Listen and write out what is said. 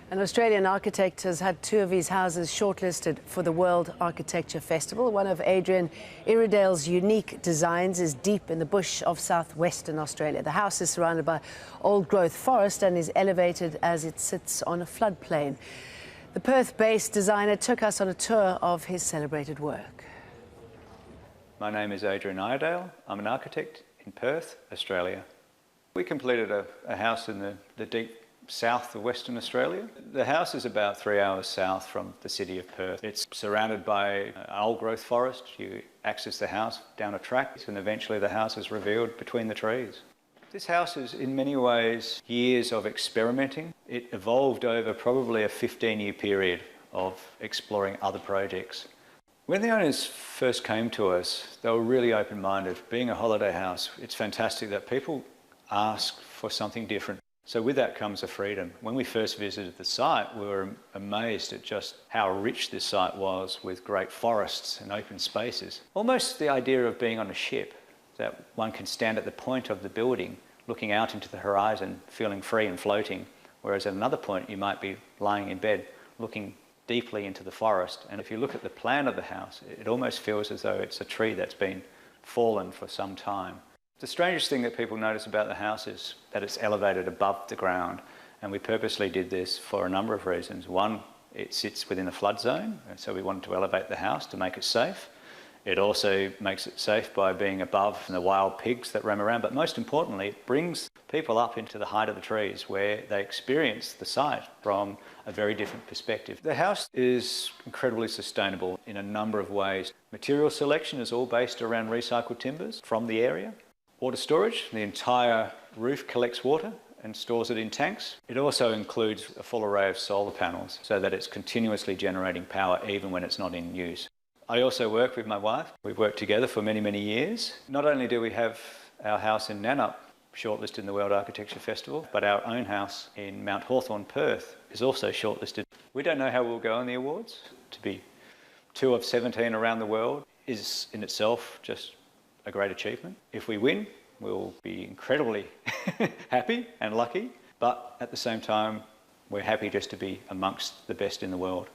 An Australian architect has had two of his houses shortlisted for the World Architecture Festival. One of Adrian Iredale's unique designs is deep in the bush of southwestern Australia. The house is surrounded by old-growth forest and is elevated as it sits on a floodplain. The Perth-based designer took us on a tour of his celebrated work. My name is Adrian Iredale. I'm an architect in Perth, Australia. We completed a house in the deep south of Western Australia. The house is about 3 hours south from the city of Perth. It's surrounded by an old-growth forest. You access the house down a track and eventually the house is revealed between the trees. This house is in many ways years of experimenting. It evolved over probably a 15-year period of exploring other projects. When the owners first came to us, they were really open-minded. Being a holiday house, it's fantastic that people ask for something different. So with that comes a freedom. When we first visited the site, we were amazed at just how rich this site was with great forests and open spaces. Almost the idea of being on a ship, that one can stand at the point of the building, looking out into the horizon, feeling free and floating, whereas at another point you might be lying in bed, looking deeply into the forest. And if you look at the plan of the house, it almost feels as though it's a tree that's been fallen for some time. The strangest thing that people notice about the house is that it's elevated above the ground, and we purposely did this for a number of reasons. One, it sits within a flood zone, and so we wanted to elevate the house to make it safe. It also makes it safe by being above the wild pigs that roam around, but most importantly, it brings people up into the height of the trees where they experience the site from a very different perspective. The house is incredibly sustainable in a number of ways. Material selection is all based around recycled timbers from the area. Water storage, the entire roof collects water and stores it in tanks. It also includes a full array of solar panels so that it's continuously generating power even when it's not in use. I also work with my wife. We've worked together for many, many years. Not only do we have our house in Nannup shortlisted in the World Architecture Festival, but our own house in Mount Hawthorn, Perth is also shortlisted. We don't know how we'll go in the awards. To be 2 of 17 around the world is in itself just a great achievement. If we win, we'll be incredibly happy and lucky, but at the same time, we're happy just to be amongst the best in the world.